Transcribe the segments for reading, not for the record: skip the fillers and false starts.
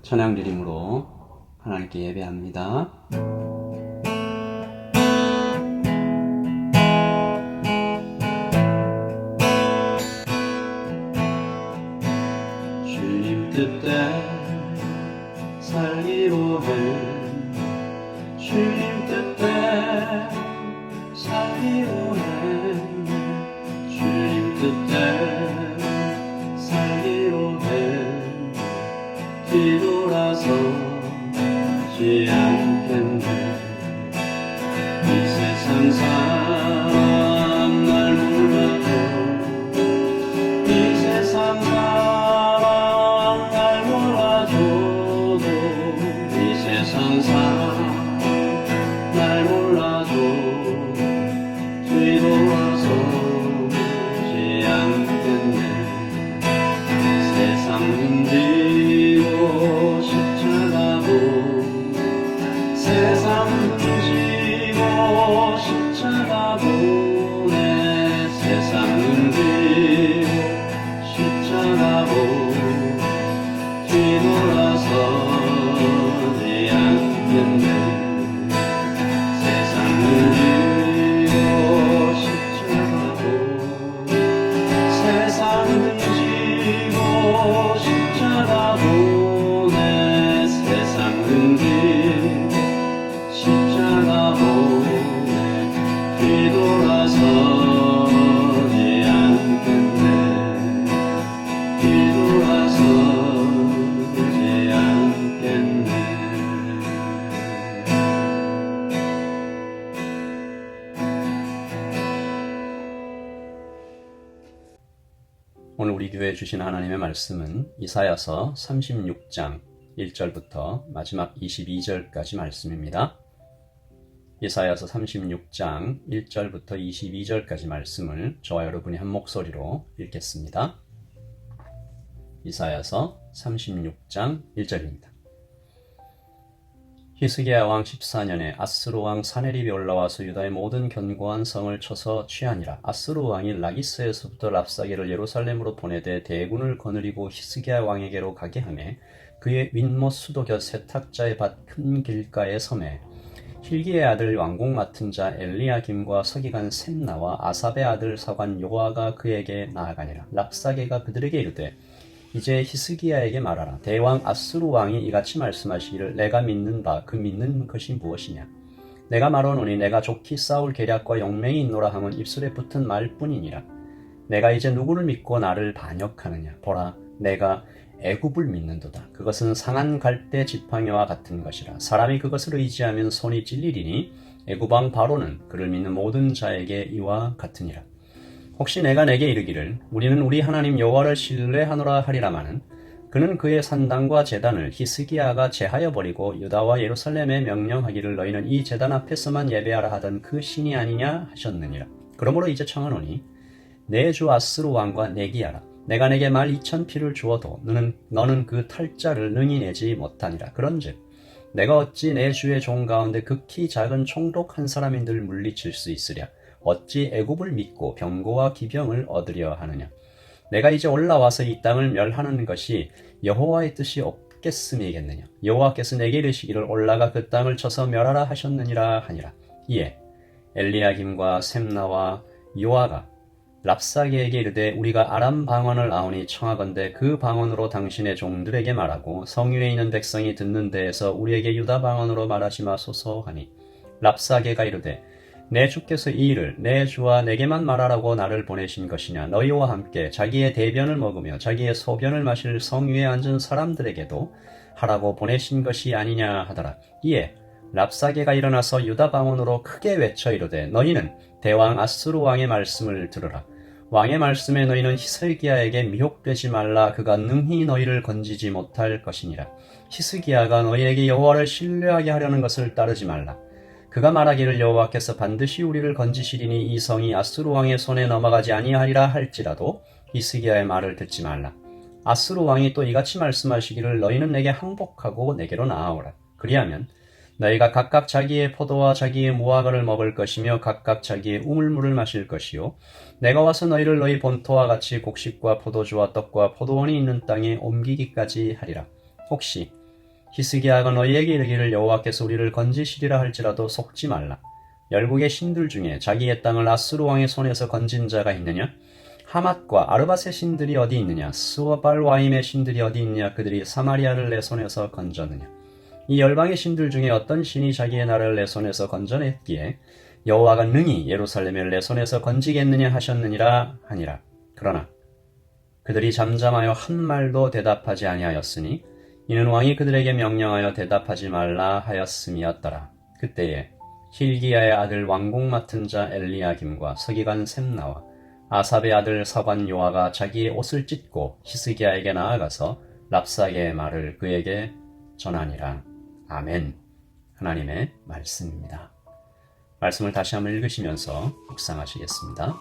찬양 드림으로 하나님께 예배합니다. 주님 뜻대로 살기로 해 주님 뜻대로 살기로 해 주님 뜻대로 살기로 해 뒤돌아서지 않겠네. 이 세상 사람 날 몰라도 이 세상 사람 날 몰라줘도 이 세상 사람 날 몰라도 뒤돌아서지 않겠네. 세상 등지고 십자가고 세상 등지고 십자가고 내 세상 등지고 십자가고 뒤돌아서지 않겠네. 세상 등지고 십자가고 세상 등지고 십자가고 내 세상 등지고 십자가고 내 뒤돌아서지 않겠네. 뒤돌아서지 않겠네. 오늘 우리 교회에 주신 하나님의 말씀은 이사야서 36장 1절부터 마지막 22절까지 말씀입니다. 이사야서 36장 1절부터 22절까지 말씀을 저와 여러분이 한 목소리로 읽겠습니다. 이사야서 36장 1절입니다. 히스기야 왕 14년에 아스루 왕 사네립이 올라와서 유다의 모든 견고한 성을 쳐서 취하니라. 아스루 왕이 라기스에서부터 랍사게를 예루살렘으로 보내되 대군을 거느리고 히스기야 왕에게로 가게 하매 그의 윗못 수도 곁 세탁자의 밭 큰 길가에 섬에 힐기의 아들 왕궁 맡은 자 엘리야김과 서기관 셈나와 아삽의 아들 사관 요아가 그에게 나아가니라. 랍사게가 그들에게 이르되 이제 히스기야에게 말하라. 대왕 아스루 왕이 이같이 말씀하시기를 내가 믿는 바 그 믿는 것이 무엇이냐. 내가 말하노니 내가 좋게 싸울 계략과 용맹이 있노라 함은 입술에 붙은 말뿐이니라. 내가 이제 누구를 믿고 나를 반역하느냐. 보라 내가 애굽을 믿는도다. 그것은 상한 갈대 지팡이와 같은 것이라. 사람이 그것을 의지하면 손이 찔리리니 애굽 왕 바로는 그를 믿는 모든 자에게 이와 같으니라. 혹시 내가 내게 이르기를 우리는 우리 하나님 여호와를 신뢰하노라 하리라마는 그는 그의 산당과 제단을 히스기야가 제하여 버리고 유다와 예루살렘에 명령하기를 너희는 이 제단 앞에서만 예배하라 하던 그 신이 아니냐 하셨느니라. 그러므로 이제 청하노니 내 주 아스루 왕과 내기하라. 내가 내게 말 2000피를 주어도 너는 그 탈자를 능히 내지 못하니라. 그런즉 내가 어찌 내 주의 종 가운데 극히 작은 총독 한 사람인들 물리칠 수 있으랴. 어찌 애굽을 믿고 병고와 기병을 얻으려 하느냐. 내가 이제 올라와서 이 땅을 멸하는 것이 여호와의 뜻이 없겠음이겠느냐. 여호와께서 내게 이르시기를 올라가 그 땅을 쳐서 멸하라 하셨느니라 하니라. 이에 엘리야김과 셈나와 요아가 랍사게에게 이르되 우리가 아람 방언을 아오니 청하건대 그 방언으로 당신의 종들에게 말하고 성유에 있는 백성이 듣는 데에서 우리에게 유다 방언으로 말하지 마소서 하니 랍사게가 이르되 내 주께서 이 일을 내 주와 내게만 말하라고 나를 보내신 것이냐. 너희와 함께 자기의 대변을 먹으며 자기의 소변을 마실 성위에 앉은 사람들에게도 하라고 보내신 것이 아니냐 하더라. 이에 랍사게가 일어나서 유다 방언으로 크게 외쳐 이르되 너희는 대왕 아스루 왕의 말씀을 들으라. 왕의 말씀에 너희는 히스기야에게 미혹되지 말라. 그가 능히 너희를 건지지 못할 것이니라. 히스기야가 너희에게 여호와를 신뢰하게 하려는 것을 따르지 말라. 그가 말하기를 여호와께서 반드시 우리를 건지시리니 이 성이 아스루 왕의 손에 넘어가지 아니하리라 할지라도 히스기야의 말을 듣지 말라. 아스루 왕이 또 이같이 말씀하시기를 너희는 내게 항복하고 내게로 나아오라. 그리하면 너희가 각각 자기의 포도와 자기의 무화과를 먹을 것이며 각각 자기의 우물물을 마실 것이요 내가 와서 너희를 너희 본토와 같이 곡식과 포도주와 떡과 포도원이 있는 땅에 옮기기까지 하리라. 혹시 히스기야가 너희에게 이르기를 여호와께서 우리를 건지시리라 할지라도 속지 말라. 열국의 신들 중에 자기의 땅을 아수르 왕의 손에서 건진 자가 있느냐? 하맛과 아르밧의 신들이 어디 있느냐? 스와발와임의 신들이 어디 있느냐? 그들이 사마리아를 내 손에서 건졌느냐? 이 열방의 신들 중에 어떤 신이 자기의 나라를 내 손에서 건져냈기에 여호와가 능히 예루살렘을 내 손에서 건지겠느냐 하셨느니라 하니라. 그러나 그들이 잠잠하여 한 말도 대답하지 아니하였으니 이는 왕이 그들에게 명령하여 대답하지 말라 하였음이었더라. 그때에 힐기야의 아들 왕궁 맡은 자 엘리야김과 서기관 셈나와 아삽의 아들 사관 요아가 자기의 옷을 찢고 히스기야에게 나아가서 랍사게의 말을 그에게 전하니라. 아멘. 하나님의 말씀입니다. 말씀을 다시 한번 읽으시면서 묵상하시겠습니다.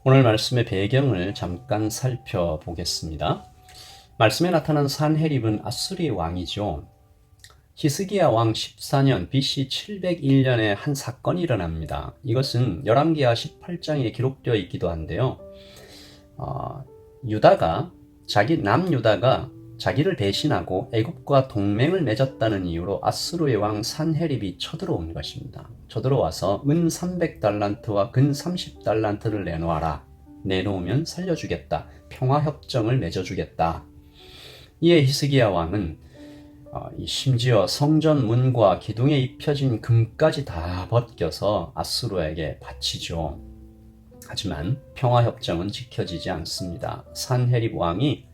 오늘 말씀의 배경을 잠깐 살펴보겠습니다. 말씀에 나타난 산헤립은 아수르의 왕이죠. 히스기야 왕 14년 BC 701년에 한 사건이 일어납니다. 이것은 열왕기하 18장에 기록되어 있기도 한데요. 남유다가 자기를 대신하고 애굽과 동맹을 맺었다는 이유로 아수르의 왕 산헤립이 쳐들어온 것입니다. 쳐들어와서 은 300달란트와 근 30달란트를 내놓으면 살려주겠다. 평화협정을 맺어주겠다. 이에 히스기야 왕은 심지어 성전 문과 기둥에 입혀진 금까지 다 벗겨서 아수르에게 바치죠. 하지만 평화협정은 지켜지지 않습니다. 산헤립 왕이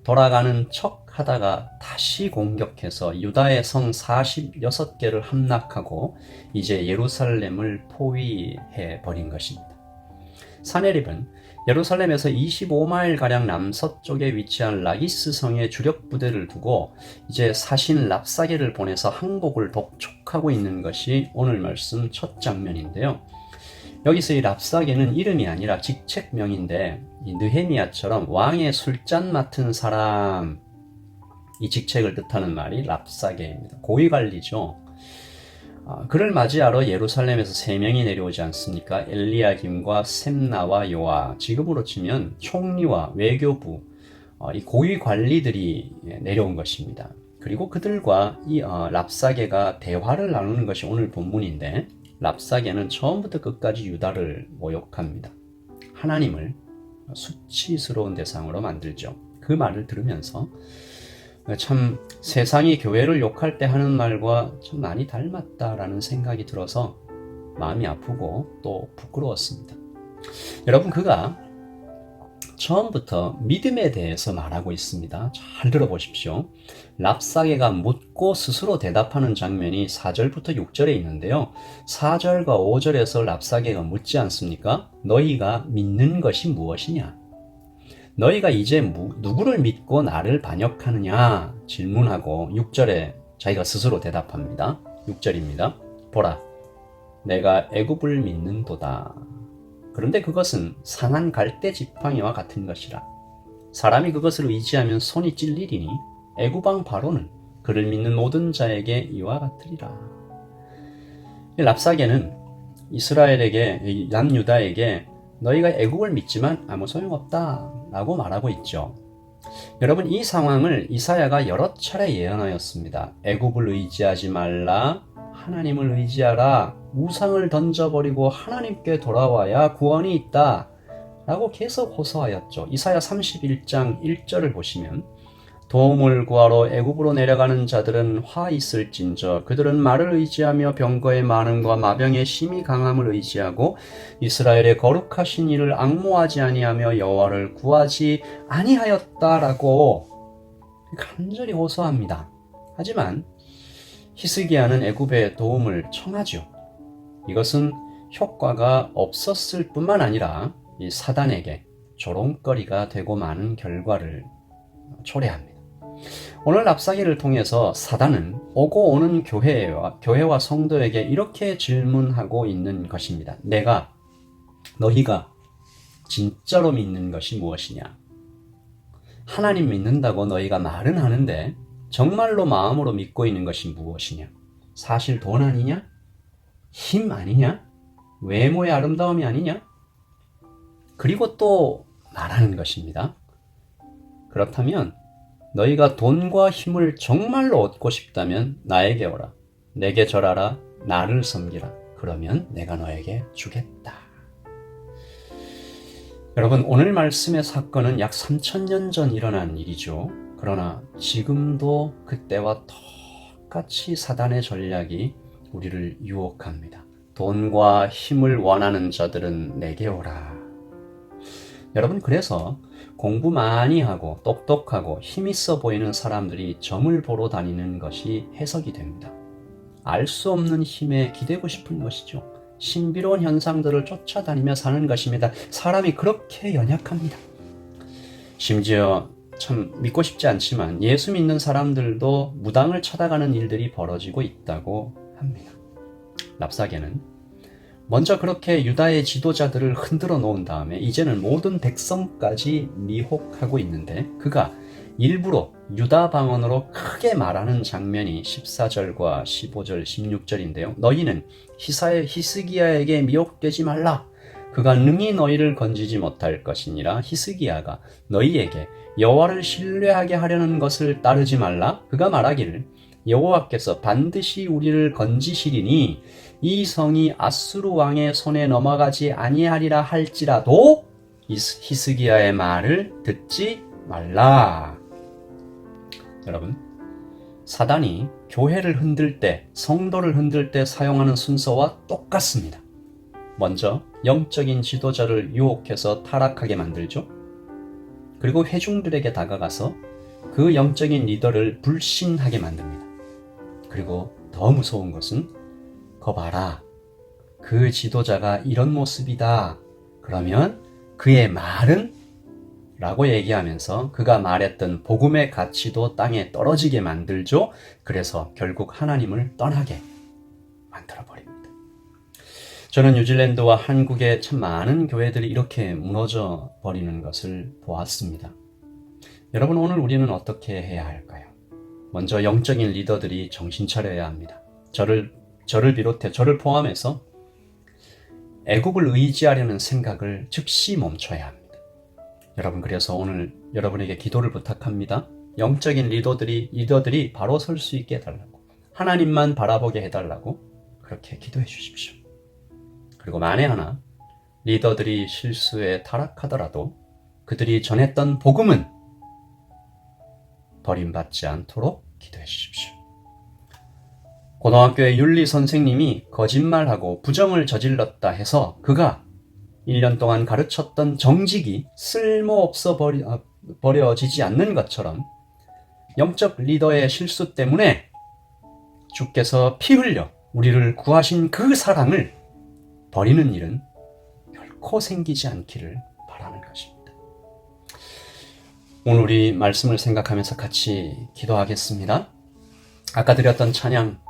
돌아가는 척 하다가 다시 공격해서 유다의 성 46개를 함락하고 이제 예루살렘을 포위해 버린 것입니다. 산헤립은 예루살렘에서 25마일가량 남서쪽에 위치한 라기스 성에 주력 부대를 두고 이제 사신 랍사게를 보내서 항복을 독촉하고 있는 것이 오늘 말씀 첫 장면인데요. 여기서 이 랍사게는 이름이 아니라 직책명인데 이 느헤미야처럼 왕의 술잔 맡은 사람, 이 직책을 뜻하는 말이 랍사게입니다. 고위관리죠. 그를 맞이하러 예루살렘에서 3명이 내려오지 않습니까? 엘리야김과 셈나와 요아, 지금으로 치면 총리와 외교부, 이 고위 관리들이 내려온 것입니다. 그리고 그들과 이 랍사게가 대화를 나누는 것이 오늘 본문인데, 랍사게는 처음부터 끝까지 유다를 모욕합니다. 하나님을 수치스러운 대상으로 만들죠. 그 말을 들으면서 참 세상이 교회를 욕할 때 하는 말과 참 많이 닮았다라는 생각이 들어서 마음이 아프고 또 부끄러웠습니다. 여러분, 그가 처음부터 믿음에 대해서 말하고 있습니다. 잘 들어보십시오. 랍사게가 묻고 스스로 대답하는 장면이 4절부터 6절에 있는데요. 4절과 5절에서 랍사게가 묻지 않습니까? 너희가 믿는 것이 무엇이냐? 너희가 이제 누구를 믿고 나를 반역하느냐? 질문하고 6절에 자기가 스스로 대답합니다. 6절입니다. 보라, 내가 애굽을 믿는도다. 그런데 그것은 상한 갈대 지팡이와 같은 것이라. 사람이 그것을 의지하면 손이 찔리리니 애굽 왕 바로는 그를 믿는 모든 자에게 이와 같으리라. 랍사게는 이스라엘에게, 남유다에게 너희가 애굽을 믿지만 아무 소용없다 라고 말하고 있죠. 여러분, 이 상황을 이사야가 여러 차례 예언하였습니다. 애굽을 의지하지 말라, 하나님을 의지하라, 우상을 던져버리고 하나님께 돌아와야 구원이 있다 라고 계속 호소하였죠. 이사야 31장 1절을 보시면 도움을 구하러 애굽으로 내려가는 자들은 화 있을진저 그들은 말을 의지하며 병거의 많음과 마병의 심히 강함을 의지하고 이스라엘의 거룩하신 이를 앙모하지 아니하며 여호와를 구하지 아니하였다라고 간절히 호소합니다. 하지만 히스기야는 애굽의 도움을 청하죠. 이것은 효과가 없었을 뿐만 아니라 이 사단에게 조롱거리가 되고 마는 결과를 초래합니다. 오늘 랍사기를 통해서 사단은 오고 오는 교회와 성도에게 이렇게 질문하고 있는 것입니다. 너희가 진짜로 믿는 것이 무엇이냐? 하나님 믿는다고 너희가 말은 하는데 정말로 마음으로 믿고 있는 것이 무엇이냐? 사실 돈 아니냐? 힘 아니냐? 외모의 아름다움이 아니냐? 그리고 또 말하는 것입니다. 그렇다면 너희가 돈과 힘을 정말로 얻고 싶다면 나에게 오라. 내게 절하라. 나를 섬기라. 그러면 내가 너에게 주겠다. 여러분, 오늘 말씀의 사건은 약 3000년 전 일어난 일이죠. 그러나 지금도 그때와 똑같이 사단의 전략이 우리를 유혹합니다. 돈과 힘을 원하는 자들은 내게 오라. 여러분, 그래서 공부 많이 하고 똑똑하고 힘있어 보이는 사람들이 점을 보러 다니는 것이 해석이 됩니다. 알 수 없는 힘에 기대고 싶은 것이죠. 신비로운 현상들을 쫓아다니며 사는 것입니다. 사람이 그렇게 연약합니다. 심지어 참 믿고 싶지 않지만 예수 믿는 사람들도 무당을 찾아가는 일들이 벌어지고 있다고 합니다. 랍사게는 먼저 그렇게 유다의 지도자들을 흔들어 놓은 다음에 이제는 모든 백성까지 미혹하고 있는데 그가 일부러 유다 방언으로 크게 말하는 장면이 14절과 15절, 16절인데요. 너희는 히스기야에게 미혹되지 말라. 그가 능히 너희를 건지지 못할 것이니라. 히스기야가 너희에게 여호와를 신뢰하게 하려는 것을 따르지 말라. 그가 말하기를 여호와께서 반드시 우리를 건지시리니 이 성이 아수르 왕의 손에 넘어가지 아니하리라 할지라도 히스기야의 말을 듣지 말라. 여러분, 사단이 교회를 흔들 때, 성도를 흔들 때 사용하는 순서와 똑같습니다. 먼저 영적인 지도자를 유혹해서 타락하게 만들죠. 그리고 회중들에게 다가가서 그 영적인 리더를 불신하게 만듭니다. 그리고 더 무서운 것은 거 봐라. 그 지도자가 이런 모습이다. 그러면 그의 말은? 라고 얘기하면서 그가 말했던 복음의 가치도 땅에 떨어지게 만들죠. 그래서 결국 하나님을 떠나게 만들어버립니다. 저는 뉴질랜드와 한국의 참 많은 교회들이 이렇게 무너져 버리는 것을 보았습니다. 여러분, 오늘 우리는 어떻게 해야 할까요? 먼저 영적인 리더들이 정신 차려야 합니다. 저를 비롯해 저를 포함해서 애국을 의지하려는 생각을 즉시 멈춰야 합니다. 여러분, 그래서 오늘 여러분에게 기도를 부탁합니다. 영적인 리더들이 바로 설 수 있게 해달라고, 하나님만 바라보게 해달라고 그렇게 기도해 주십시오. 그리고 만에 하나 리더들이 실수에 타락하더라도 그들이 전했던 복음은 버림받지 않도록 기도해 주십시오. 고등학교의 윤리 선생님이 거짓말하고 부정을 저질렀다 해서 그가 1년 동안 가르쳤던 정직이 쓸모없어 버려지지 않는 것처럼 영적 리더의 실수 때문에 주께서 피 흘려 우리를 구하신 그 사랑을 버리는 일은 결코 생기지 않기를 바라는 것입니다. 오늘 우리 말씀을 생각하면서 같이 기도하겠습니다. 아까 드렸던 찬양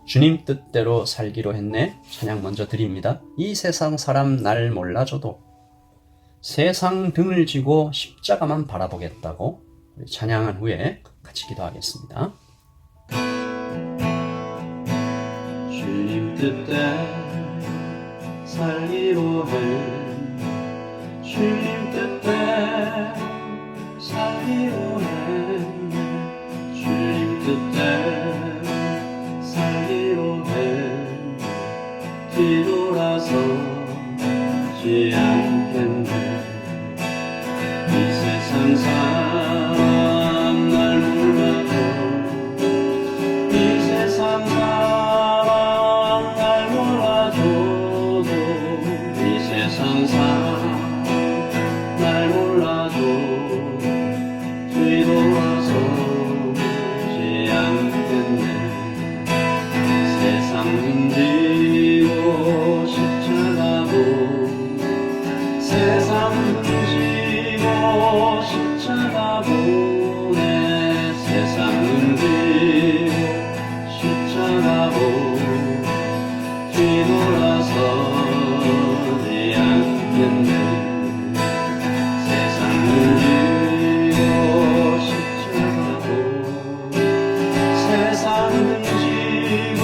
주님 뜻대로 살기로 했네. 찬양 먼저 드립니다. 이 세상 사람 날 몰라줘도 세상 등을 지고 십자가만 바라보겠다고 찬양한 후에 같이 기도하겠습니다. 주님 뜻대로 살기로 해 주님 뜻대로 살기로 해 주님 뜻대로 살기로 해 뒤돌아서지 않겠네 이 세상 사람 날 몰라도 이 세상 사람 날 몰라줘도 이 세상 사람 날 몰라도 뒤돌아서지 않겠네 세상 등지고 십자가도 세상 등지고 십자가 보내 세상 등지고 십자가 보내 뒤돌아서지 않겠네 세상 등지고 십자가 보내 세상 등지고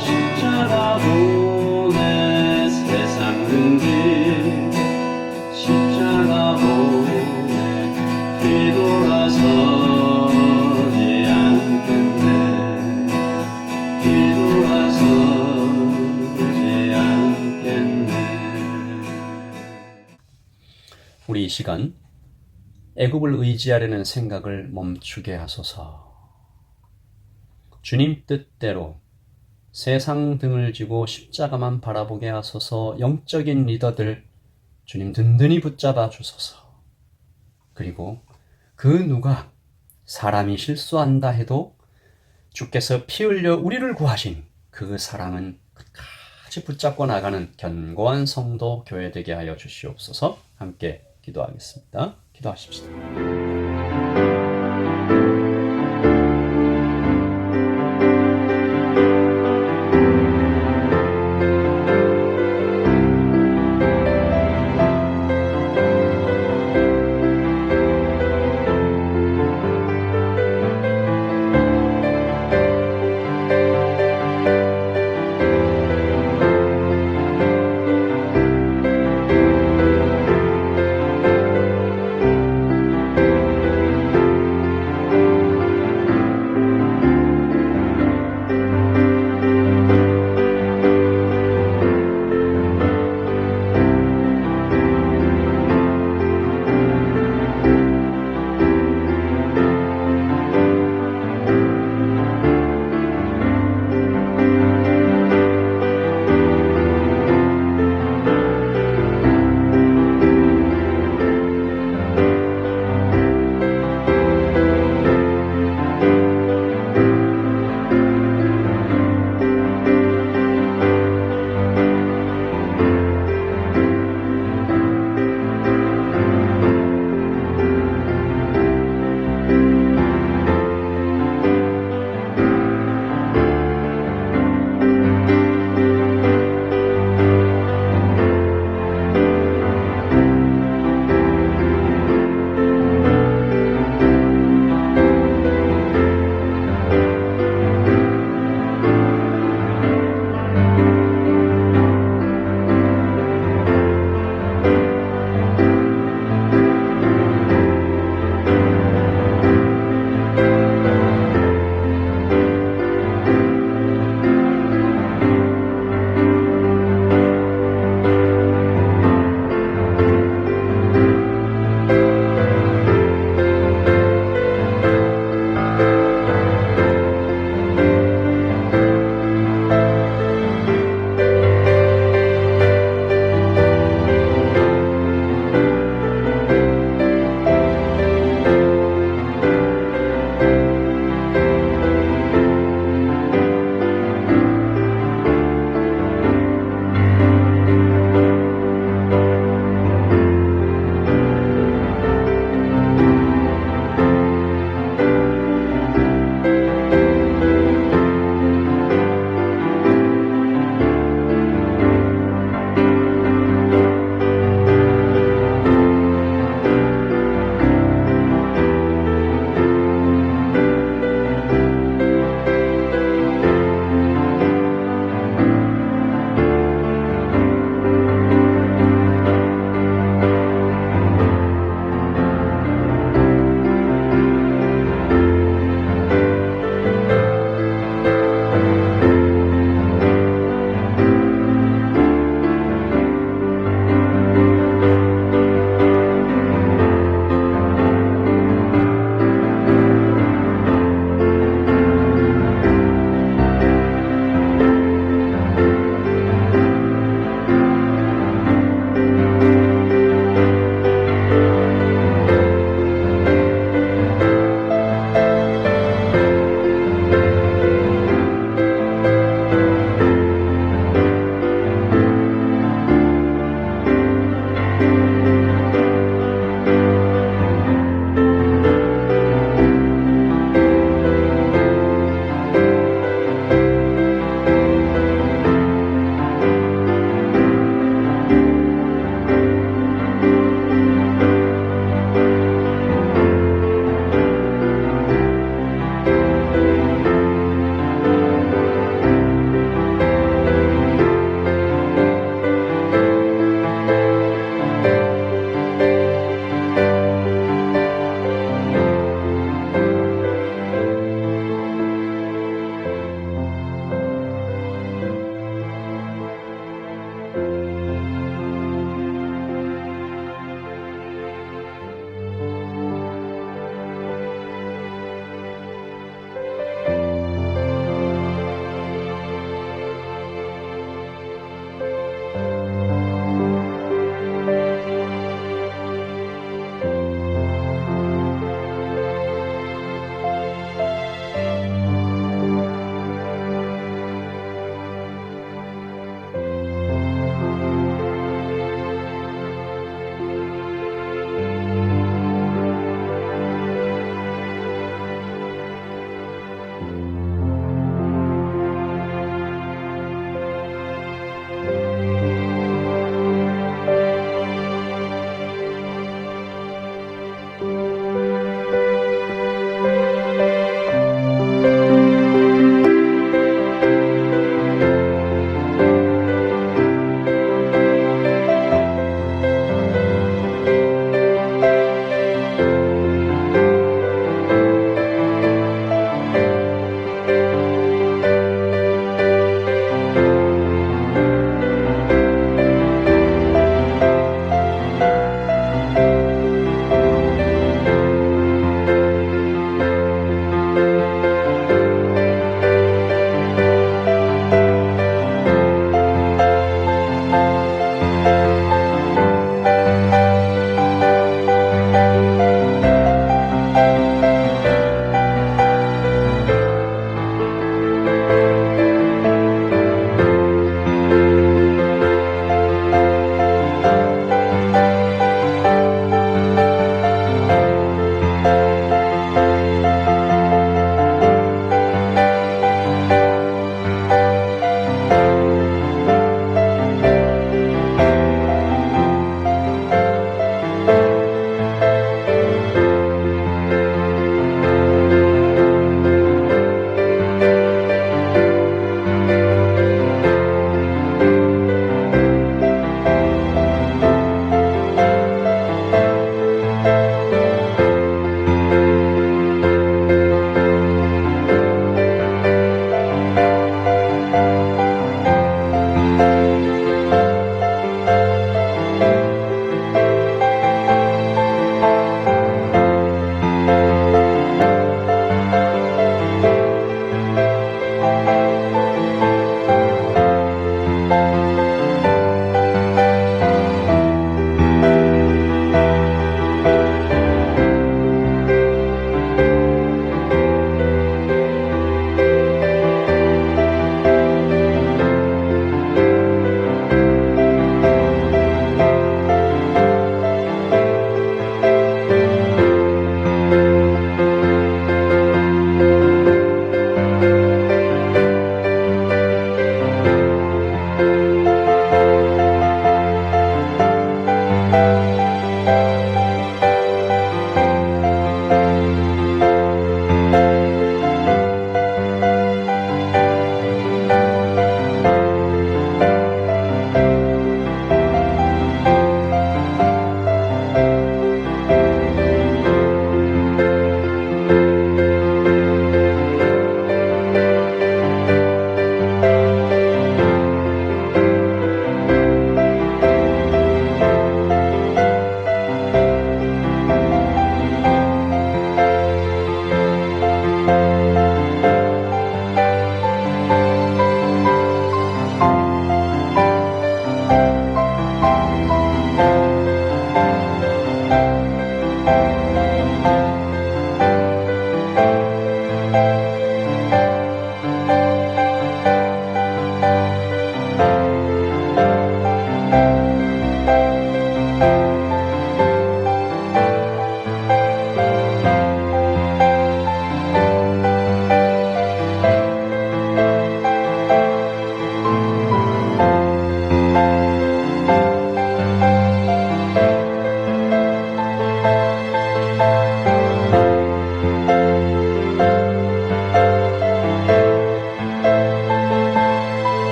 십자가 보내 세상 등지고 십자가 보내 뒤돌아서지 않겠네 뒤돌아서지 않겠네. 우리 이 시간 애굽을 의지하려는 생각을 멈추게 하소서. 주님 뜻대로 세상 등을 지고 십자가만 바라보게 하소서. 영적인 리더들 주님 든든히 붙잡아 주소서. 그리고 그 누가 사람이 실수한다 해도 주께서 피 흘려 우리를 구하신 그 사랑은 끝까지 붙잡고 나가는 견고한 성도 교회 되게 하여 주시옵소서. 함께 기도하겠습니다. 기도하십시다.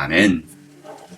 아멘.